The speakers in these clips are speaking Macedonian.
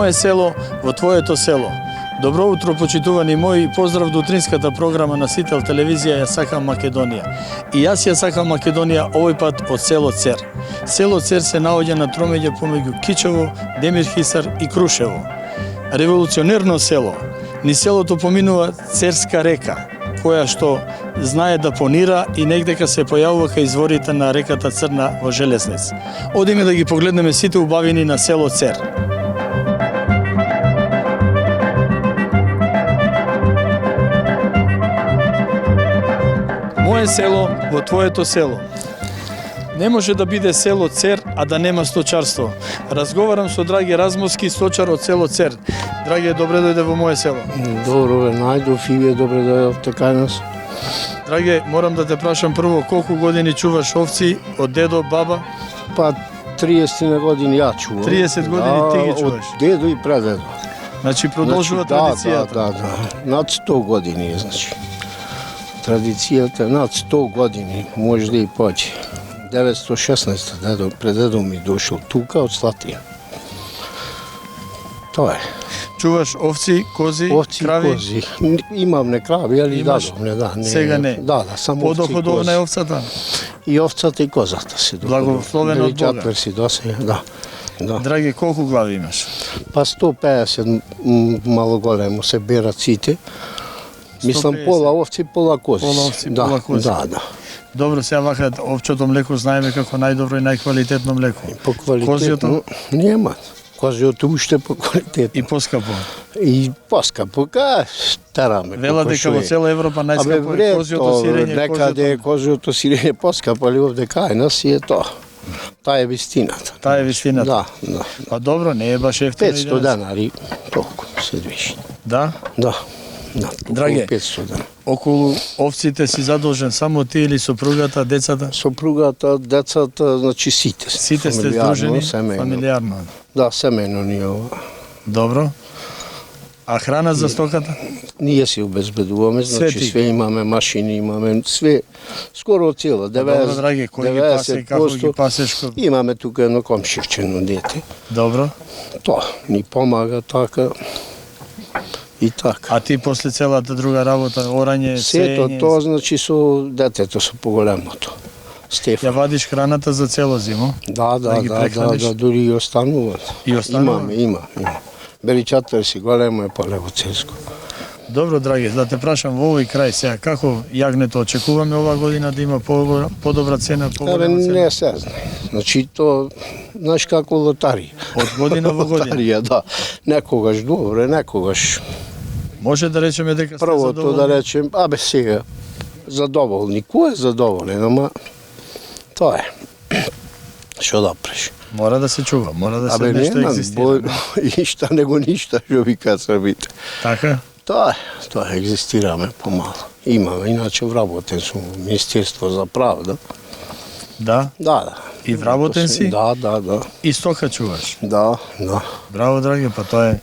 Мое село во твоето село. Добро утро, почитувани мои, поздрав до утринската програма на Сител телевизија Ја сакам Македонија. И јас ја сакам Македонија овој пат од село Цер. Село Цер се наоѓа на тромеѓа помеѓу Кичево, Демирхисар и Крушево. Револуционерно село. Низ селото поминува Церска река, која што знае да понира и негдека се појавува кај изворите на реката Црна во Железнец. Одиме да ги погледнеме сите убавини на село Цер. Мое село во твоето село. Не може да биде село Цер, а да нема сточарство. Разговарам со Драге Размовски, сточар од село Цер. Драге, добре дојде во мое село. Добро ве најдов и вие добре дојдовте кај нас. Драге, морам да те прашам прво колку години чуваш овци од дедо, баба? Па 30 на години ја чувам. 30 години ти ги чуваш. Од дедо и прадедо. Значи продолжува традицијата. Да. Над 100 години е, значи. Традицијата над 100 години, може да и повеќе. 916 предедо ми дошол тука од Слатија. Тоа е. Чуваш овци, кози, крави? Кози. Имам не крави, али дадом не, да. Сега не. Да, само овци. Подоходовна е овцата? И овцата и козата си доходовна. Благословен од Бога. Си досега, да. Драге, колку глави имаш? Па 150 мало големо се берат сите. Мислам 150. пола овци, пола кози. Пола овци, пола кози. Да. Добро, сега вака овчето млеко знаеме како најдобро и најквалитетно млеко. По квалитетно Козјото? Нема. Козјото уште по квалитетно. И поскапо. И поскапо, стараме. Вела дека во цела Европа најскапо е козјото сирење. Некаде козјото сирење поскапо, али овде кај нас е тоа. Таа е вистината. Таа е вистината. Да. Па добро, не е баш ефтино. 500 денари, толку се движи. Да? Да. Драге, 500 денари. Околу овците си задолжен само ти или сопругата, децата? Сопругата, децата, значи сите. Сите сте здружени, фамилиарно. Да, семејно ни ова. Добро. А храна за стоката? Ние си обезбедуваме, значи све имаме машини, имаме све, скоро цела, 90%. Добро, драги, кој ги пасе, како ги пасеш? Имаме тука едно комшивчено дете. Добро. Тоа ни помага така. И така. А ти после целата друга работа, орање, сето сеење? тоа, значи со детето, со поголемото. Стефан. Ја вадиш храната за цело зимо? Да, дури и остануваат. И останува? Има. Беличата си големо е полево цеско. Добро, драги, да те прашам во овој крај сега, како јагнето очекуваме оваа година да има подобра цена, поголема цена? Не се знае. Значи то, знаеш како лотарија. Од година во година? Лотарија, да. Некогаш добро, некогаш. Може да речеме дека сте Првото задоволни? да речем, сега, задоволни. Кој е задоволен, ама тоа е. Што да преш? Мора да се чува, мора да се нешто екзистира. Ишта него ништа, што вика Србите. Така? Тоа екзистираме помало. Имаме, иначе вработен сум во Министерство за правда. Да? Да. И вработен си? Да. И стока чуваш? Да. Браво, драги, па тоа е...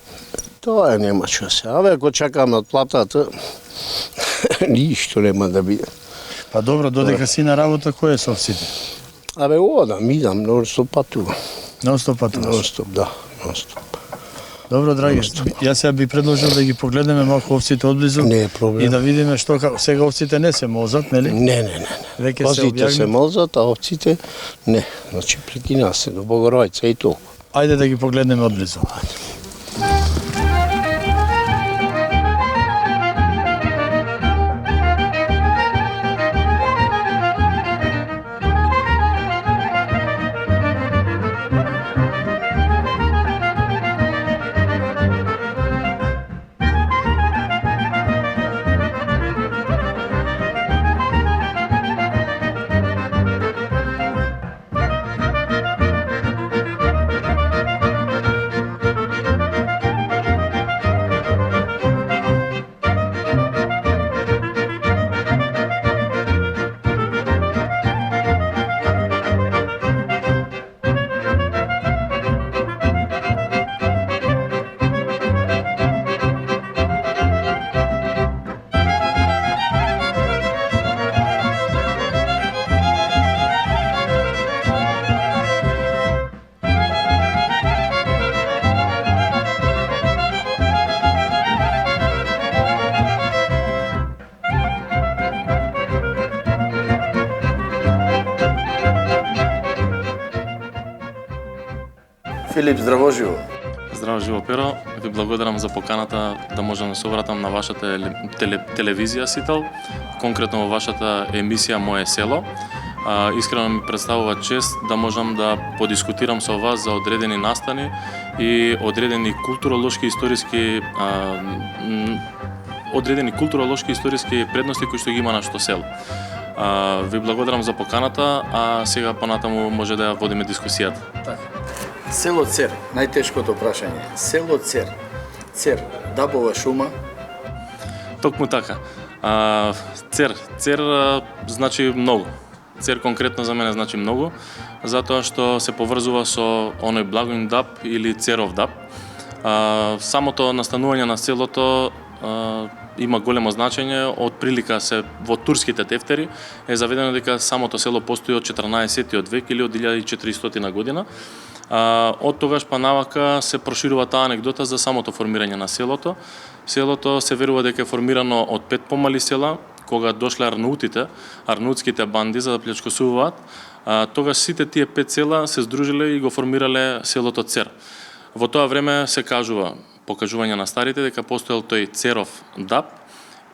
Тоа е, нема што се. Ако чекаме од платата, ништо нема да биде. Па добро, додека си на работа, кој е со овците? Одам, идам, нон-стоп патувам. Нон-стоп патуваш? Нон-стоп, да, нон-стоп. Добро, драги, јас сега би предложил да ги погледнеме малку овците одблизу. Не е проблем. И да видиме што сега овците не се молзат, нели? Не. Веќе се Козите се објагнат. молзат, а овците не. Значи прекина се до Богоројца и толку. Ајде да ги погледнеме одблизу. Филип, здраво живо. Здраво живо, Перо. Ви благодарам за поканата да можам да се обратам на вашата телевизија Сител, конкретно во вашата емисија Моје село. Искрено ми представува чест да можам да подискутирам со вас за одредени настани и одредени културолошки историски предности кои што ги има нашето село. Ви благодарам за поканата, а сега понатаму може да ја водиме дискусијата. Така. Село Цер, најтешкото прашање. Село Цер. Цер, дабова шума? Токму така. Цер значи многу. Цер конкретно за мене значи многу, затоа што се поврзува со оној Благоин даб или Церов даб. Самото настанување на селото има големо значење. Од прилика се во турските тефтери е заведено дека самото село постои од 14-тиот век или од 1400 година. Од тогаш па навака се проширува таа анекдота за самото формирање на селото. Селото се верува дека е формирано од 5 помали села, кога дошле арнаутските банди за да плячкосуваат. Тогаш сите тие 5 села се здружиле и го формирале селото Цер. Во тоа време се кажува, покажување на старите, дека постоел тој Церов даб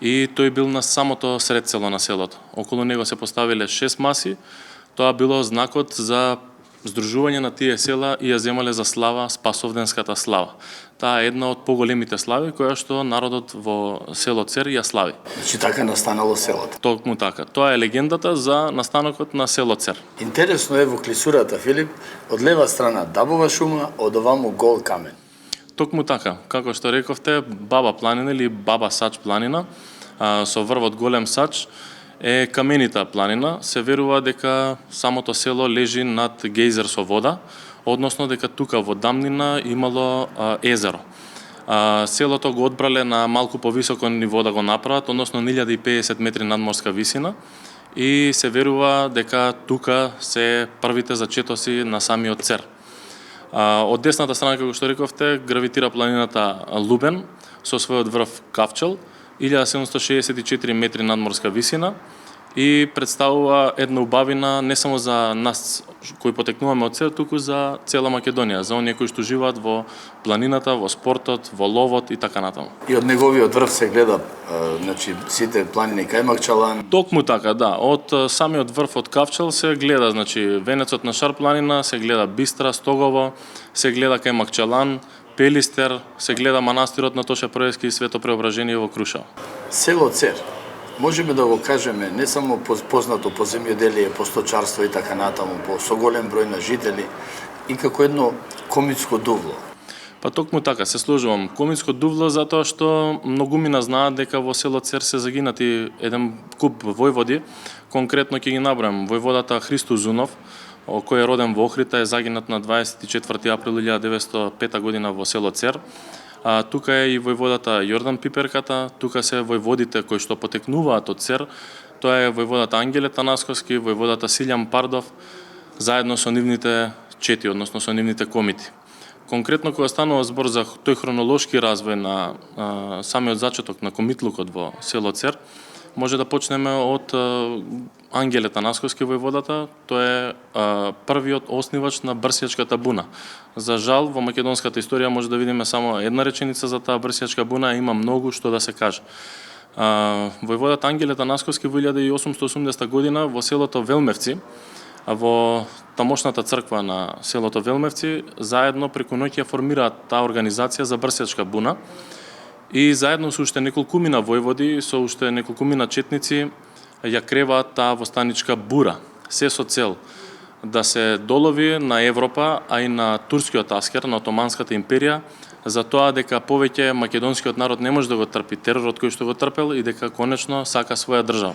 и тој бил на самото сред село на селото. Околу него се поставиле 6 маси. Тоа било знакот за здружување на тие села и ја земале за слава Спасовденската слава. Таа е една од поголемите слави која што народот во село Цер ја слави. Значи така настанало селото. Токму така. Тоа е легендата за настанокот на село Цер. Интересно е во клисурата, Филип, од лева страна дабова шума, од оваму гол камен. Токму така, како што рековте, Баба планина или Баба Сач планина, со врвот голем Сач, е каменита планина. Се верува дека самото село лежи над гејзер со вода, односно дека тука во дамнина имало езеро. Селото го одбрале на малку повисоко ниво да го направат, односно 1050 метри надморска висина, и се верува дека тука се првите зачетоси на самиот Цер. Од десната страна, како што рековте, гравитира планината Лубен со својот врв Кавчел, 1764 метри надморска висина, и представува една убавина не само за нас кои потекнуваме од Цер, туку за цела Македонија, за оние кои што живеат во планината, во спортот, во ловот и така натаму. И од неговиот врв се гледа, значи сите планини кај Макчалан. Токму така, да. Од самиот врв од Кавчел се гледа, значи венецот на Шар планина, се гледа Бистра, Стогово, се гледа кај Макчалан, Пелистер, се гледа манастирот на Тоше Проевски и Свето Преображение во Крушево. Село Цер, можеме да го кажеме не само познато по земјоделие, по сточарство и така натаму, со голем број на жители, и како едно комитско дувло. Па токму така, се служувам. Комитско дувло затоа што многумина знаат дека во село Цер се загинати еден куп војводи, конкретно ќе ги набројам. Војводата Христо Зунов, кој е роден во Охрита, е загинат на 24 април 1905 година во село Цер. Тука е и војводата Јордан Пиперката, тука се војводите кои што потекнуваат од Цер, тоа е војводата Ангеле Танасковски, војводата Силјан Пардов, заедно со нивните чети, односно со нивните комити. Конкретно кога станува збор за тој хронолошки развој на самиот зачеток на комитлукот во село Цер, може да почнеме од Ангеле Танасковски војводата. Тој е првиот основач на Брсјачката буна. За жал, во македонската историја може да видиме само една реченица за таа Брсјачка буна, а има многу што да се каже. Војводата Ангеле Танасковски во 1880 година во селото Велмевци, во тамошната црква на селото Велмевци, заедно преку ноќ ја формираат таа организација за Брсјачка буна, и заедно со уште неколкумина војводи, со уште неколкумина четници, ја креваат таа востаничка бура, се со цел да се долови на Европа, а и на турскиот аскер, на Отоманската империја, за тоа дека повеќе македонскиот народ не може да го трпи теророт кој што го трпел и дека конечно сака своја држава.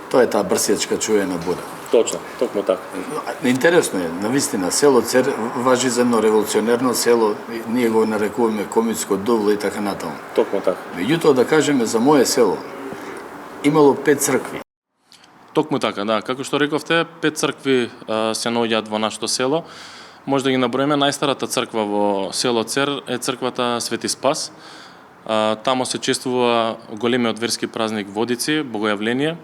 Тоа е таа Брсјачка чуена бура. Точно, токму така. Интересно е, навистина, село Цер важи за едно револуционерно село, ние го нарекуваме комитско дувло и така натаму. Токму така. Меѓутоа да кажеме за моје село, имало 5 цркви. Токму така, да. Како што рековте, 5 цркви се наоѓаат во нашето село. Може да ги наброиме. Најстарата црква во село Цер е црквата Свети Спас. Тамо се чествува големиот верски празник Водици, Богојавление.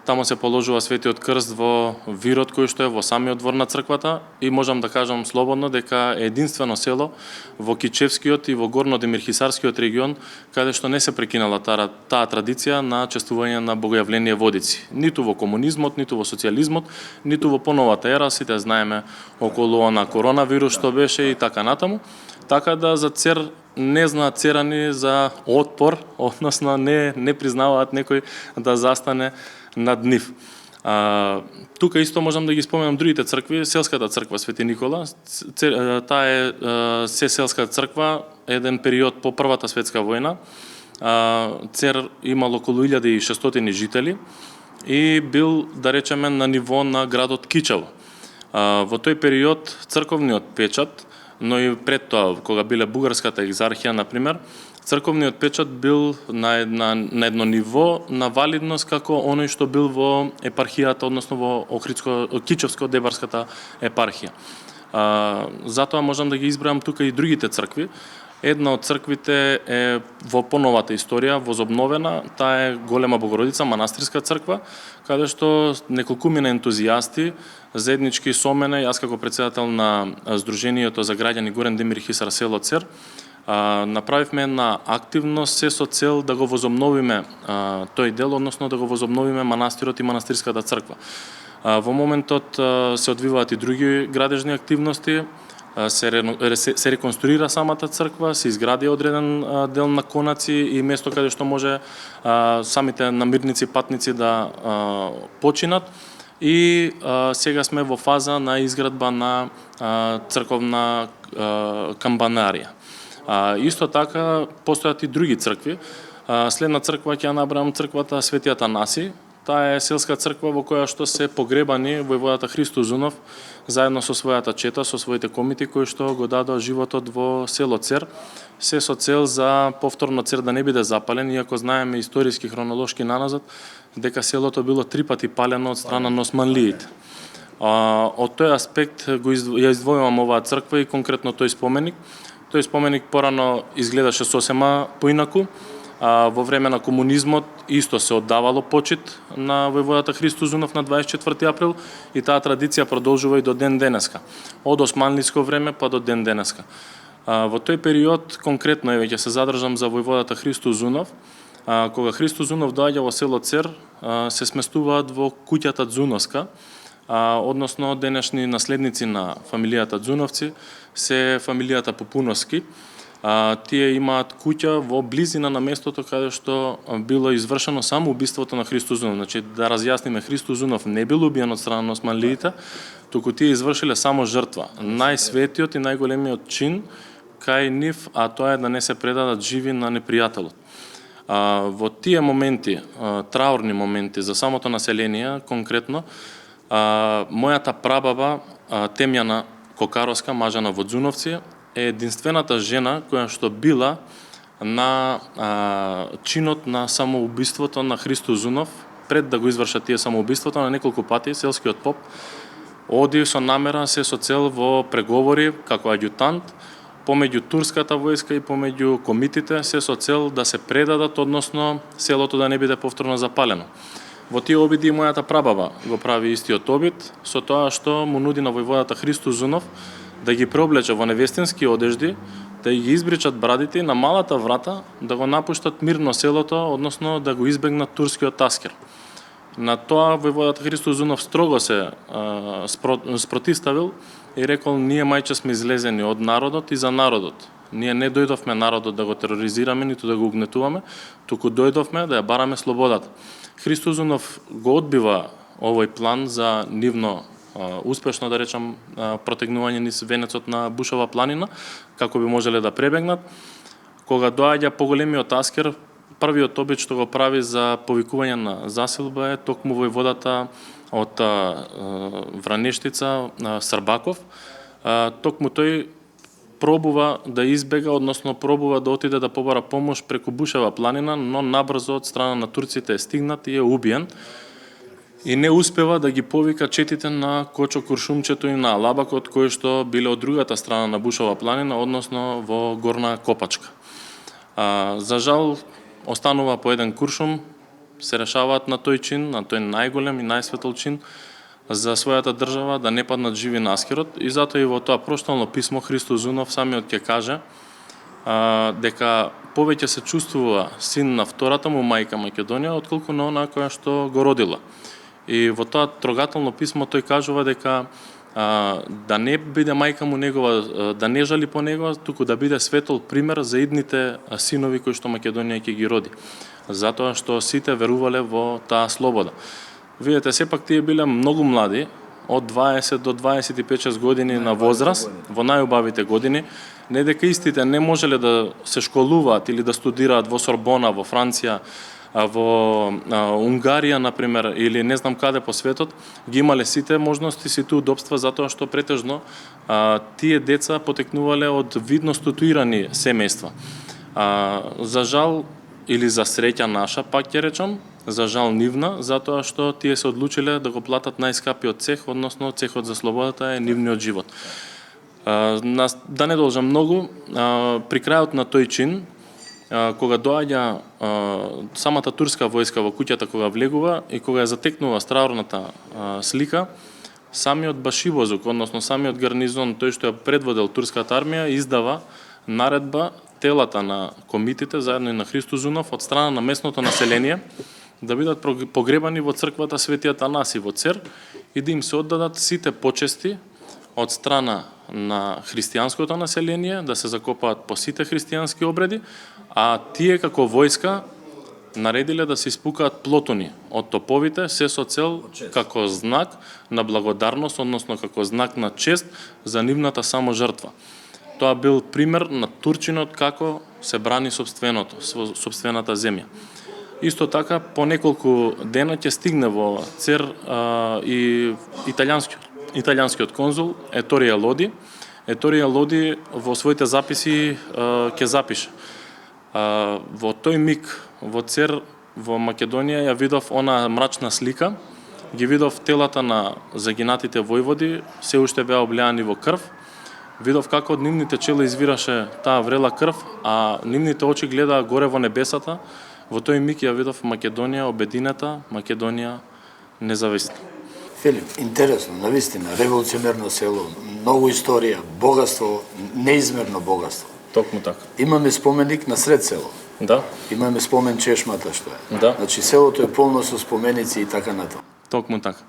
Таму се положува светиот крст во вирот кој што е во самиот двор на црквата и можам да кажам слободно дека е единствено село во Кичевскиот и во Горно-Демирхисарскиот регион каде што не се прекинала таа традиција на чествување на богојавление водици. Ниту во комунизмот, ниту во социјализмот, ниту во поновата ера, сите знаеме околу на коронавирус што беше и така натаму. Така да за Цер не знаат церани за отпор, односно не признаваат некој да застане над нив. Тука исто можам да ги споменам другите цркви, селската црква Свети Никола, таа е се селска црква, еден период по Првата светска војна. Цер имал околу 1600 жители и бил, да речеме, на ниво на градот Кичево. Во тој период црковниот печат, но и пред тоа, кога биле бугарската екзархија, например, црковниот печат бил на едно ниво на валидност како оној што бил во епархијата, односно во Кичевско-Дебарската епархија. Затоа можам да ги избројам тука и другите цркви. Една од црквите е во поновата историја, возобновена, таа е Голема Богородица, манастирска црква, каде што неколкумина ентузијасти, заеднички со мене, јас како претседател на Сдруженијето за граѓани Горен Демирхисар село Цер, направивме една активност се со цел да го возобновиме тој дел, односно да го возобновиме манастирот и манастирската црква. Во моментот се одвиваат и други градежни активности, се реконструира самата црква, се изгради одреден дел на конаци и место каде што може самите намирници, патници да починат. И сега сме во фаза на изградба на црковна камбанарија. Исто така постојат и други цркви. Следна црква ќе ја набрам црквата Светиот Анаси. Таа е селска црква во која што се погребани војводата Христо Зунов заедно со својата чета, со своите комити кои што го дадоа животот во село Цер, се со цел за повторно Цер да не биде запален, иако знаеме историски хронолошки наназад дека селото било 3 пати палено од страна на османлиите. Од тој аспект ја издвојувам оваа црква и конкретно тој споменик. Тој споменик порано изгледаше сосема поинаку. Во време на комунизмот исто се оддавало почит на војводата Христо Зунов на 24 април и таа традиција продолжува и до ден денеска. Од османлиско време па до ден денеска. Во тој период конкретно ќе се задржам за војводата Христо Зунов. Кога Христо Зунов доаѓа во село Цер, се сместуваат во куќата Дзуновска, односно денешни наследници на фамилијата Дзуновци се фамилијата Попуновски. Тие имаат куќа во близина на местото каде што било извршено само убиството на Христо Зунов. Значи, да разјасниме, Христо Зунов не бил убиен од страна на османлиите, туку тие извршиле само жртва. Најсветиот и најголемиот чин кај нив, а тоа е да не се предадат живи на непријателот. Во тие моменти, траурни моменти за самото население, конкретно, мојата прабаба, Темјана Кокаровска, мажана во Дзуновци, е единствената жена која што била на чинот на самоубиството на Христо Зунов. Пред да го извршат тие самоубиството, на неколку пати селскиот поп оди со намера, се со цел во преговори како аѓутант помеѓу турската војска и помеѓу комитите, се со цел да се предадат, односно селото да не биде повторно запалено. Во тие обиди мојата прабаба го прави истиот обид, со тоа што му нуди на војводата Христо Зунов да ги преоблече во невестински одежди, да ги избричат брадите и на малата врата да го напуштат мирно селото, односно да го избегнат турскиот таскер. На тоа војводата Христо Зунов строго се спротивставил и рекол: ние мајче сме излезени од народот и за народот. Ние не дојдовме народот да го тероризираме, ниту да го угнетуваме, туку дојдовме да ја бараме слободата. Христо Зунов го одбива овој план за нивно успешно, да речам, протегнување низ венецот на Бушова планина, како би можеле да пребегнат. Кога доаѓа поголемиот таскер, првиот обид што го прави за повикување на засилба е токму војводата од Вранештица, Србаков. Токму тој пробува да избега, односно пробува да отиде да побара помош преку Бушева планина, но набрзо од страна на турците е стигнат и е убиен. И не успева да ги повика четите на Кочо Куршумчето и на Алабакот, кои што биле од другата страна на Бушова планина, односно во Горна Копачка. За жал, останува по еден куршум, се решаваат на тој чин, на тој најголем и најсветол чин за својата држава, да не паднат живи на аскерот, и затоа и во тоа проштално писмо Христо Зунов самиот ќе каже дека повеќе се чувствува син на втората му мајка Македонија отколку на онаа која што го родила. И во тоа трогателно писмо тој кажува дека да не биде мајка му негова, да не жали по него, туку да биде светол пример за идните синови кои што Македонија ќе ги роди. Затоа што сите верувале во таа слобода. Видете, сепак тие биле многу млади, од 20 до 25-6 години на возраст, во најубавите години, не дека истите не можеле да се школуваат или да студираат во Сорбона, во Франција, во Унгарија, например, или не знам каде по светот, ги имале сите можности, сите удобства, затоа што претежно тие деца потекнувале од видно ституирани семејства. За жал или за среќа наша, пак ќе речам, за жал нивна, затоа што тие се одлучиле да го платат најскапиот цех, односно цехот за слободата е нивниот живот. Да не должам многу, при крајот на тој чин, кога доаѓа самата турска војска во куќата, кога влегува и кога ја затекнува страорната слика, самиот Башибозук, односно самиот гарнизон, тој што ја предводел турската армија, издава наредба телата на комитите, заедно и на Христо Зунов, од страна на местното население, да бидат погребани во црквата Свети Атанаси во Цер и да им се оддадат сите почести од страна на христијанското население, да се закопаат по сите христијански обреди, а тие како војска наредиле да се испукаат плотони од топовите, се со цел како знак на благодарност, односно како знак на чест за нивната само жртва. Тоа бил пример на турчинот како се брани сопствената земја. Исто така, по неколку дена ќе стигне во Цер и италијанскиот конзул Еторија Лоди. Еторија Лоди во своите записи ќе запише: во тој миг во Цер, во Македонија, ја видов она мрачна слика, ги видов телата на загинатите војводи, се уште беа облеани во крв, видов како од нивните чела извираше таа врела крв, а нивните очи гледаа горе во небесата. Во тој миг ја видов Македонија обединета, Македонија независна. Филип, интересно, навистина, револуционерно село, многу историја, богатство, неизмерно богатство. Токму така. Имаме споменик на сред село. Да. Имаме спомен чешмата што е. Да. Значи селото е полно со споменици и така натаму. Токму така.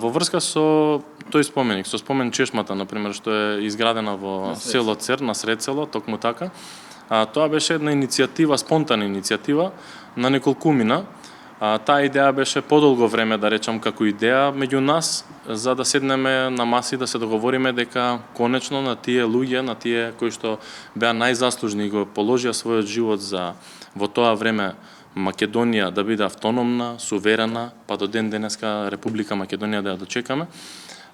Во врска со тој споменик, со спомен чешмата, например, што е изградена во село Цер, на сред село, токму така, тоа беше една иницијатива, спонтана иницијатива на неколкумина. Таа идеја беше подолго време, да речам, како идеја меѓу нас, за да седнеме на маси, да се договориме дека конечно на тие луѓе, на тие кои што беа најзаслужни и го положија својот живот за во тоа време Македонија да биде автономна, суверена, па до ден денеска Република Македонија да ја дочекаме,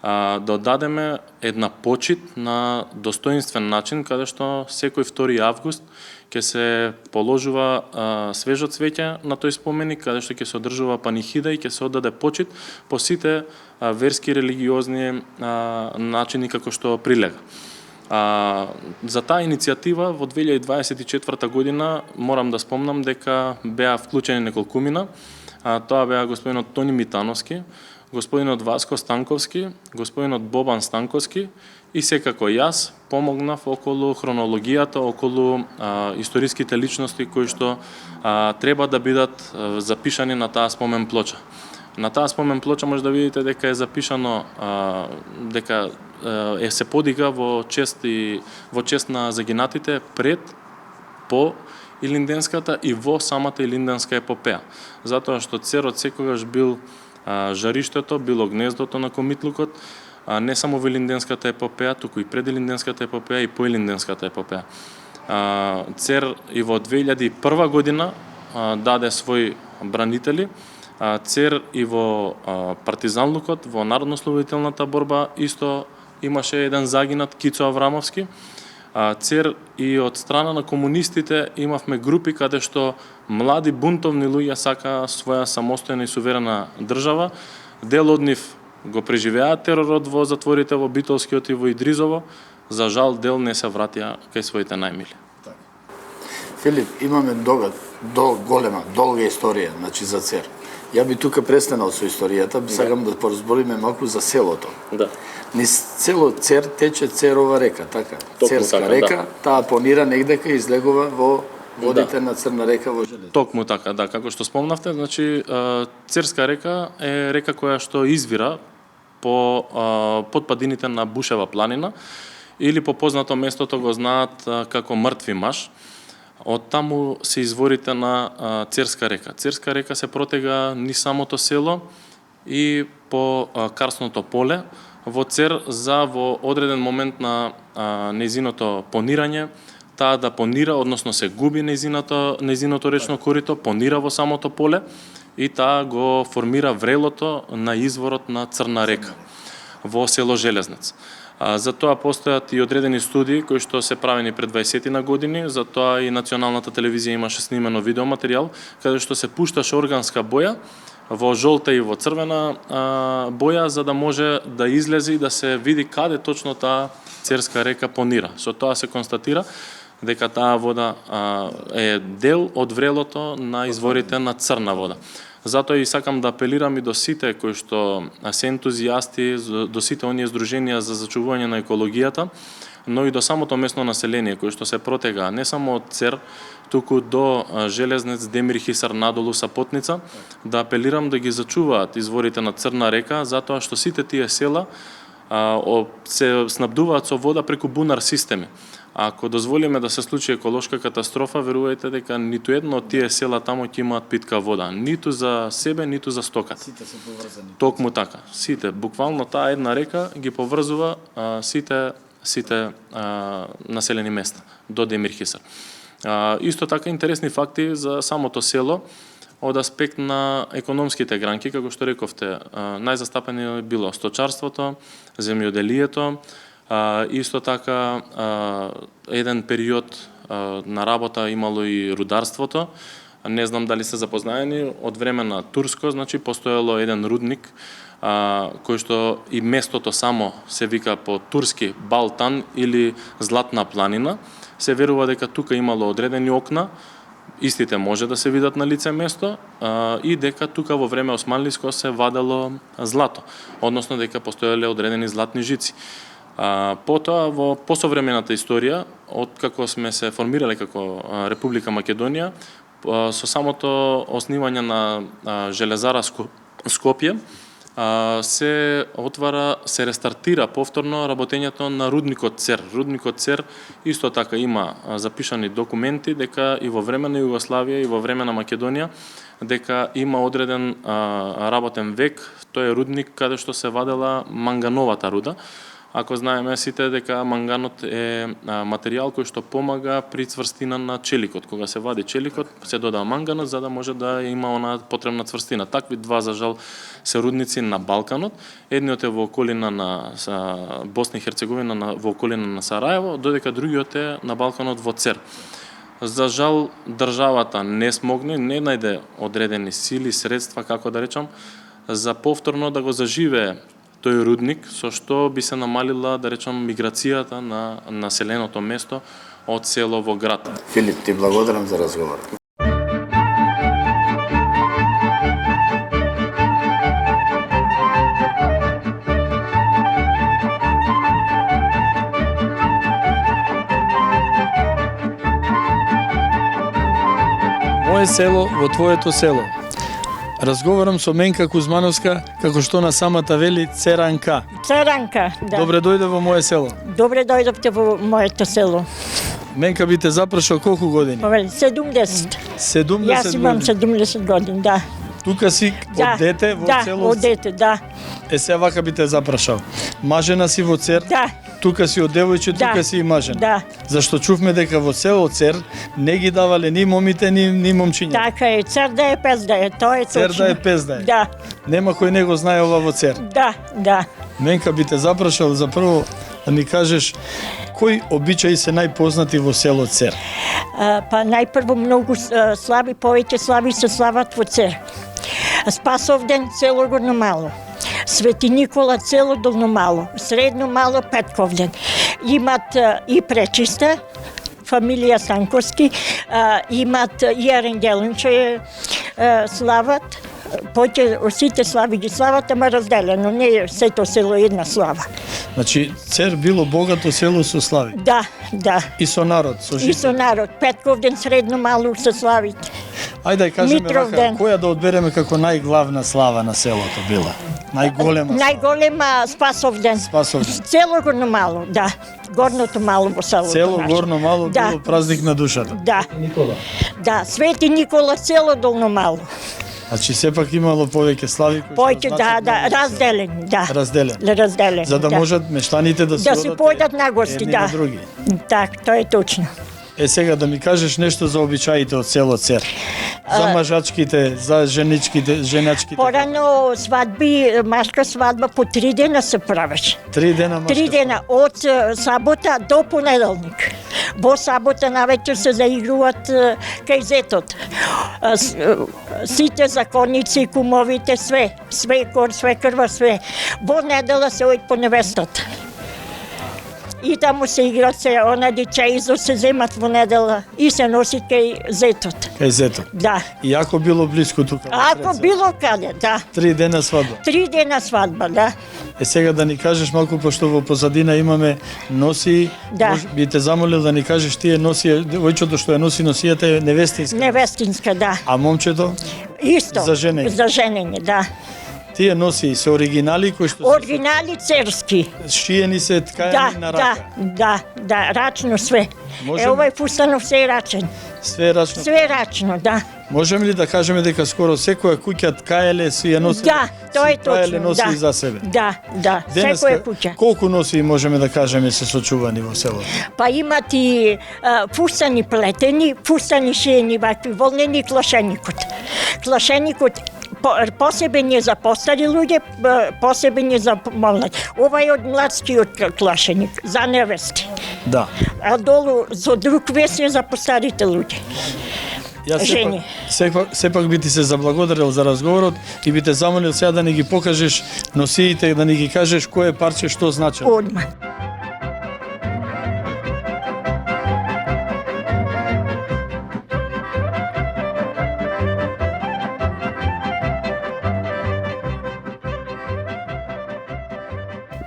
да дадеме една почит на достоинствен начин, каде што секој 2 август ќе се положува свежо цвеќе на тој споменик, каде што ќе се одржува панихида и ќе се оддаде почит по сите верски, религиозни начини како што прилега. За таа иницијатива во 2024 година морам да спомнам дека беа вклучени неколкумина. Тоа беа господинот Тони Митановски, господинот Васко Станковски, господинот Бобан Станковски и секако јас помогнав околу хронологијата, околу историските личности кои што треба да бидат запишани на таа спомен плоча. На таа спомен плоча може да видите дека е запишано дека се подига во чест на загинатите пред, по Илинденската и во самата Илинденска епопеја. Затоа што Церот секогаш бил жариштето, било гнездото на комитлукот, не само во Илинденската епопеја, туку и пред Илинденската епопеја и по Илинденската епопеја. Цер и во 2001 година даде своји бранители. Цер и во партизанлукот, во народнослободителната борба, исто имаше еден загинат, Кицо Аврамовски. Цер и од страна на комунистите имавме групи каде што млади бунтовни луѓе сакаа своја самостојна и суверена држава. Дел од нив го преживеа теророт во затворите во Битолскиот и во Идризово. За жал, дел не се вратија кај своите најмили. Филип, имаме голема, долга историја, значи за Цер. Ја би тука престанал со историјата, би сакам да поразбориме малку за селото. Да. Низ село Цер тече Церова река, така. Церска така, река, да. таа понира негдека и излегува во водите на Црна река во Железница. Токму така, да, како што спомнавте, значи Церска река е река која што извира по потпадините на Бушева планина или по познато местото го знаат како Мртви маж. Од таму се изворите на Церска река. Церска река се протега низ самото село и по карсното поле во Цер за во одреден момент на нејзиното понирање, таа да понира, односно се губи нејзиното речно корито, понира во самото поле и таа го формира врелото на изворот на Црна река во село Железнец. За тоа постојат и одредени студии кои што се правени пред 20 на години, за тоа и националната телевизија имаше снимено видеоматеријал каде што се пушташе органска боја во жолта и во црвена боја за да може да излезе и да се види каде точно таа Церска река понира. Со тоа се констатира дека таа вода е дел од врелото на изворите на Црна вода. Затоа и сакам да апелирам и до сите кои што се ентузијасти, до сите оние здруженија за зачувување на екологијата, но и до самото местно население кои што се протега не само од Цер, туку до Железнец, Демир, Хисар, надолу Сапотница, да апелирам да ги зачуваат изворите на Црна река, затоа што сите тие села се снабдуваат со вода преку бунар системи. Ако дозволиме да се случи еколошка катастрофа, верувајте дека ниту едно од тие села таму ќе имаат питка вода, ниту за себе, ниту за стоката. Сите се поврзани. Токму така. Сите, буквално таа една река ги поврзува сите населени места до Демир Хисар. Исто така интересни факти за самото село од аспект на економските гранки, како што рековте, најзастапени било сточарството, земјоделието, исто така еден период на работа имало и рударството. Не знам дали се запознаени, од време на Турско, значи постоело еден рудник кој што и местото само се вика по турски Балтан или Златна планина. Се верува дека тука имало одредени окна, истите може да се видат на лице место и дека тука во време османлиско се вадело злато, односно дека постоеле одредени златни жици. Потоа во посовремената историја, од како сме се формирале како Република Македонија, со самото оснивање на железара Скопје, се отвара, се рестартира повторно работењето на рудникот Цер. Рудникот Цер исто така има запишани документи дека и во време на Југославија и во време на Македонија дека има одреден работен век, тој е рудник каде што се вадела мангановата руда. Ако знаеме сите дека манганот е материјал кој што помага при цврстина на челикот. Кога се вади челикот, се додава манганот за да може да има она потребна цврстина. Такви два, за жал, се рудници на Балканот. Едниот е во околина на Босна и Херцеговина, во околина на Сараево, додека другиот е на Балканот во Цер. За жал, државата не смогне, не најде одредени сили, средства, како да речам, за повторно да го заживее тој рудник, со што би се намалила, да речам, миграцијата на населеното место од село во град. Филип, ти благодарам за разговорот. Моje село во твоето село. Разговарам со Менка Кузмановска, како што на самата вели Церанка. Церанка, да. Добре дојде во мое село. Добре дојдовте во моето село. Менка би те запрашал колку години? 70. 70 Јас имам години. 70 години, да. Тука си од дете во да, село? од дете, да. Се вака би те запрашал. Мажена си во Цер? Да. Тука си од девојче, Да. тука си и мажен. Да. Зашто чувме дека во село Цер не ги давале ни момите, ни момчиња. Така е, Цер да е, пес да е, тоа е Цер точно. да е, пес да е. Да, Нема кој не го знае ова во Цер. да, да. Менка би те запрашал за прво да ми кажеш кои обичаи се најпознати во село Цер? Па најпрво многу слави, повеќе слави се слават во Цер. Спасовден, село Горномало. Свети Никола, село Долномало. Средно мало, Петковден. Имат и пречиста, фамилија Станковски, имат Јерен Геленче слават, поќе сите слави ги слават, ама разделено, не е сето село една слава. Значи, Цер било богато село со слави. Да, да. И со народ, со И жители. со народ, Петковден средно малу се славите. Ајде да кажеме Митровден. која да одбереме како најглавна слава на селото била. Најголема слава. Најголема Спасовден. Спасовден. Цело Горно Мало, да. Горното Мало во селото. Цело наше. Горно Мало Да. било празник на душата. Да. Никола. Да, Свети Никола цело Долно Мало. Значи сепак имало повеќе слави кои Поќе, да, значат да, многу за разделени, да. Разделен. Разделени. За да можат мештаните да се Да се одат појдат на гости, едни да. на други. Так, тоа е точно. Сега да ми кажеш нешто за обичаите од село Цер. За мажачките, за женачките. Порано свадби, машка свадба по 3 дена се правеше. 3 дена машка. 3 дена, од сабота до понеделник. Во сабота навечер се заигруваат кај зетот. Сите законици, кумовите, све. Све кор, све крва, све. Во недела се ојд по невестата. И таму се играат се, онади чаизо се земат во недела и се носит кај зетот. Кај зетот. Да. И ако било блиску тука. во Ако Црец, било каде, да. 3 дена свадба. 3 дена свадба, да. Сега да ни кажеш малку, пошто во позадина имаме носи, Да. би те замолил да ни кажеш тие носи, војчето што ја носи носијата е невестинска. Невестинска, да. А момчето, Исто. За женење. За женење, да. тие носи се оригинали кои што Оригинали церски. се шиени се Да, ткаени на да, рака. да, рачно све. Можем- Овој фустанов се е рачен. Све е рачно. Све е рачно, да. Можеме ли да кажеме дека скоро секоја куќа ткаеле си ја носи? Да, тоа е си ткаеле точно, носи да. и за себе. Да, да, секоја куќа. Колку носи можеме да кажеме се сочувани во селото? Па имат и фустани плетени, фустани шиени, вакви волнени клашеникот. Клашеникот посебен е за постари луѓе, посебен е за молнаѓи. Ова е од младскиот клашеник, за невести. Да. А долу со друг вес е за постарите луѓе. Јас Жени. сепак би ти се заблагодарил за разговорот и би те замолил сега да ни ги покажеш носиите, да ни ги кажеш кое парче што значи. Одма.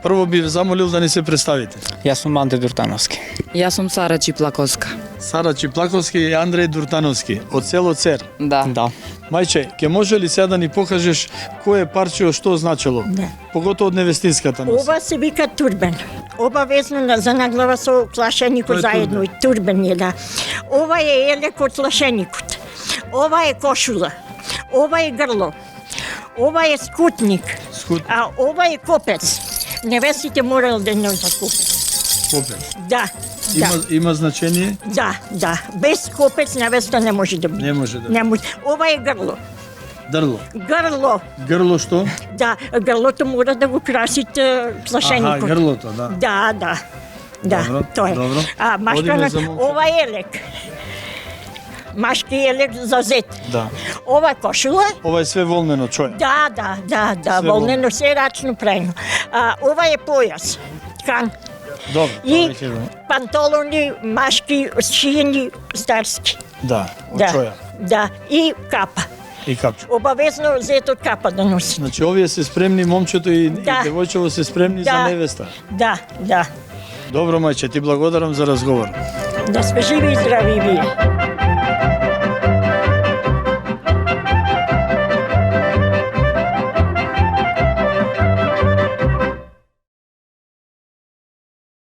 Прво би замолил да ни се представите. Јас сум Анте Дуртановски. Јас сум Сара Чиплаковска. Сара Чиплаковски и Андреј Дуртановски од село Цер. Да. Да. Мајче, ќе може ли сега да ни покажеш кое парче што значело? Не. Поготово од невестинската носи. Ова се вика турбен. Обавезно за наглава со клашеникот Тоа е заедно и турбен е, да. Ова е елек од клашеникот. Ова е кошула. Ова е грло. Ова е скутник. Скутник. А ова е копец. Невестите морал да носат копец. Копец. Да, Има, да. има значение? Да, да. Без копец невеста не може да биде. Не може да. Не може. Ова е грло. Дрло. Грло. Грло што? Да, грлото мора да го красите клашеникот. Аха, грлото, да. Да, да. Да, Добро, тоа е. добро. А машка Одиме на за момчето. ова е елек. Машки елек за зет. Да. Ова е кошула. Ова е све волнено, чоја. Да, да, да, да, Све волнено се рачно прајно. Ова е појас. Ткан. Добро, тоа И веќе го. панталони, машки, шиени, старски. Да, од Да. чоја. Да, и капа. И капчо. Обавезно зетот капа да носи. Значи овие се спремни, момчето и Да. девојчево се спремни за Да. невеста. Да, да. Добро, мајче, ти благодарам за разговор. Да сме живи и здрави и вие.